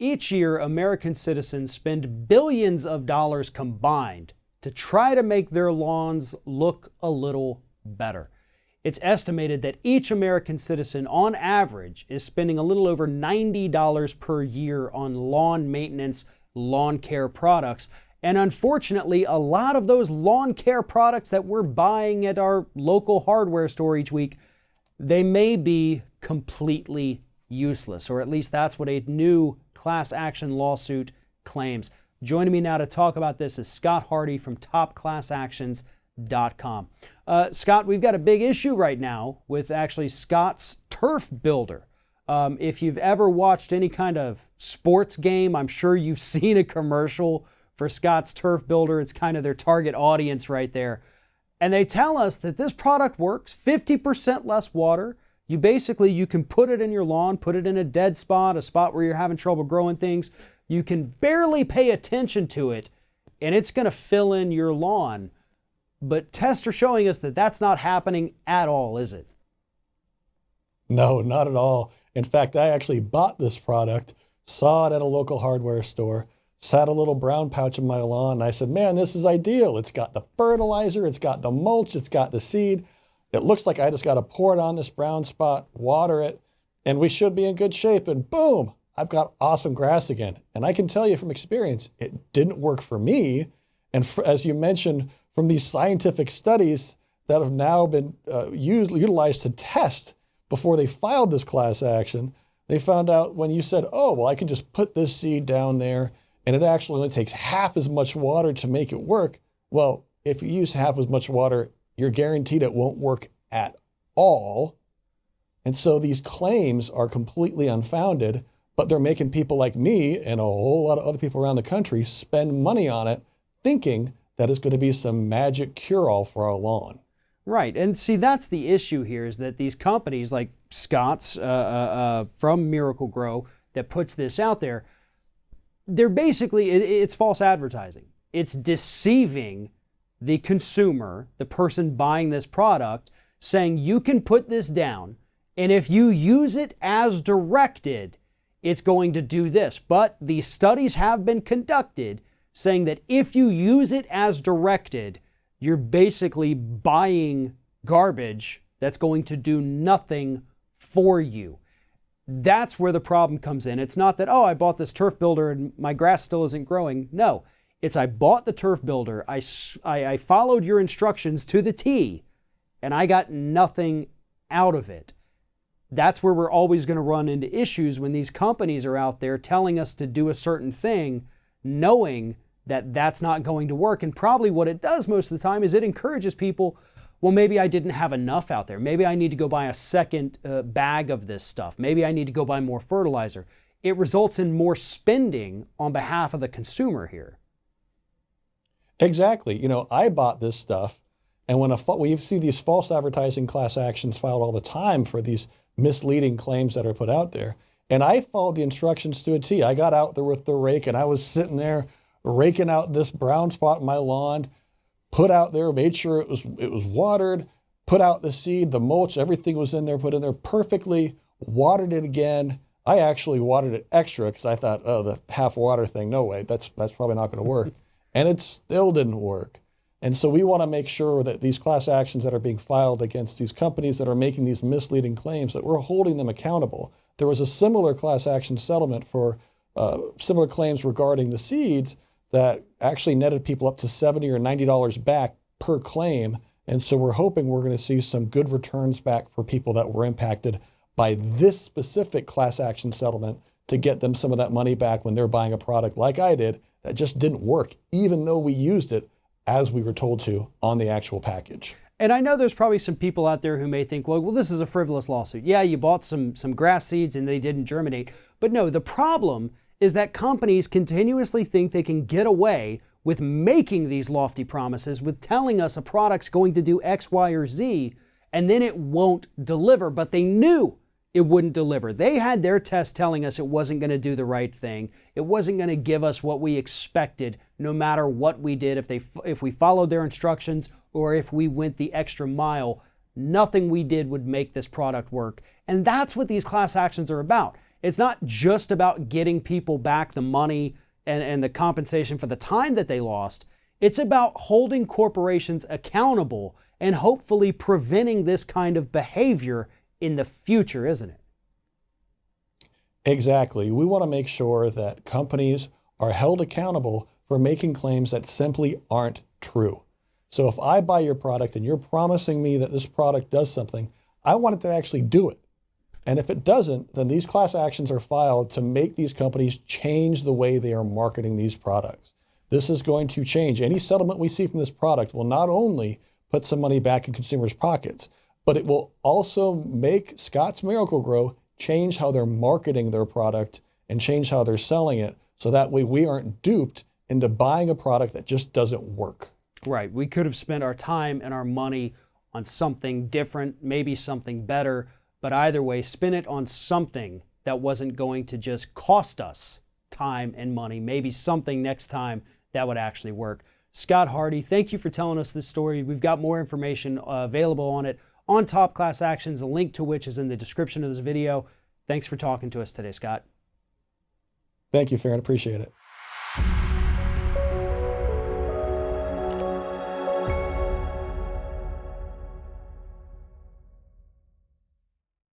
Each year, American citizens spend billions of dollars combined to try to make their lawns look a little better. It's estimated that each American citizen, on average, is spending a little over $90 per year on lawn maintenance, lawn care products. And unfortunately, a lot of those lawn care products that we're buying at our local hardware store each week, they may be completely useless, or at least that's what a new class action lawsuit claims. Joining me now to talk about this is Scott Hardy from TopClassActions.com. Scott, we've got a big issue right now with actually Scott's Turf Builder. If you've ever watched any kind of sports game, I'm sure you've seen a commercial for Scott's Turf Builder. It's kind of their target audience right there. And they tell us that this product works, 50% less water. You can put it in your lawn, put it in a dead spot, a spot where you're having trouble growing things. You can barely pay attention to it, and it's going to fill in your lawn. But tests are showing us that that's not happening at all, is it? No, not at all. In fact, I actually bought this product, saw it at a local hardware store, sat a little brown pouch in my lawn, and I said, man, this is ideal. It's got the fertilizer, it's got the mulch, it's got the seed. It looks like I just got to pour it on this brown spot, water it, and we should be in good shape. And boom, I've got awesome grass again. And I can tell you from experience, it didn't work for me. And as you mentioned, from these scientific studies that have now been utilized to test before they filed this class action, they found out when you said, oh, well, I can just put this seed down there and it actually only takes half as much water to make it work. Well, if you use half as much water, you're guaranteed it won't work at all. And so these claims are completely unfounded, but they're making people like me and a whole lot of other people around the country spend money on it, thinking that it's going to be some magic cure-all for our lawn. Right. And see, that's the issue here, is that these companies like Scott's from Miracle-Gro that puts this out there, they're basically, it's false advertising. It's deceiving the consumer, the person buying this product, saying you can put this down, and if you use it as directed, it's going to do this. But these studies have been conducted saying that if you use it as directed, you're basically buying garbage that's going to do nothing for you. That's where the problem comes in. It's not that, oh, I bought this Turf Builder and my grass still isn't growing. No. It's I bought the Turf Builder, I followed your instructions to the T, and I got nothing out of it. That's where we're always going to run into issues when these companies are out there telling us to do a certain thing, knowing that that's not going to work. And probably what it does most of the time is it encourages people, well, maybe I didn't have enough out there. Maybe I need to go buy a second bag of this stuff. Maybe I need to go buy more fertilizer. It results in more spending on behalf of the consumer here. Exactly. You know, I bought this stuff, and when we see these false advertising class actions filed all the time for these misleading claims that are put out there, and I followed the instructions to a T. I got out there with the rake, and I was sitting there raking out this brown spot in my lawn, put out there, made sure it was watered, put out the seed, the mulch, everything was in there, put in there perfectly, watered it again. I actually watered it extra because I thought, oh, the half water thing, no way, that's probably not going to work. And it still didn't work. And so we want to make sure that these class actions that are being filed against these companies that are making these misleading claims, that we're holding them accountable. There was a similar class action settlement for similar claims regarding the seeds that actually netted people up to $70 or $90 back per claim. And so we're hoping we're going to see some good returns back for people that were impacted by this specific class action settlement to get them some of that money back when they're buying a product like I did that just didn't work, even though we used it as we were told to on the actual package. And I know there's probably some people out there who may think, well, this is a frivolous lawsuit. Yeah, you bought some grass seeds and they didn't germinate. But no, the problem is that companies continuously think they can get away with making these lofty promises, with telling us a product's going to do X, Y, or Z, and then it won't deliver. But they knew it wouldn't deliver. They had their test telling us it wasn't going to do the right thing. It wasn't going to give us what we expected, no matter what we did. If we followed their instructions or if we went the extra mile, nothing we did would make this product work. And that's what these class actions are about. It's not just about getting people back the money and the compensation for the time that they lost. It's about holding corporations accountable and hopefully preventing this kind of behavior in the future, isn't it? Exactly. We want to make sure that companies are held accountable for making claims that simply aren't true. So if I buy your product and you're promising me that this product does something, I want it to actually do it. And if it doesn't, then these class actions are filed to make these companies change the way they are marketing these products. This is going to change. Any settlement we see from this product will not only put some money back in consumers' pockets, but it will also make Scotts Miracle-Gro change how they're marketing their product and change how they're selling it. So that way we aren't duped into buying a product that just doesn't work. Right. We could have spent our time and our money on something different, maybe something better, but either way, spend it on something that wasn't going to just cost us time and money, maybe something next time that would actually work. Scott Hardy, thank you for telling us this story. We've got more information available on it on Top Class Actions, a link to which is in the description of this video. Thanks for talking to us today, Scott. Thank you, Farron. Appreciate it.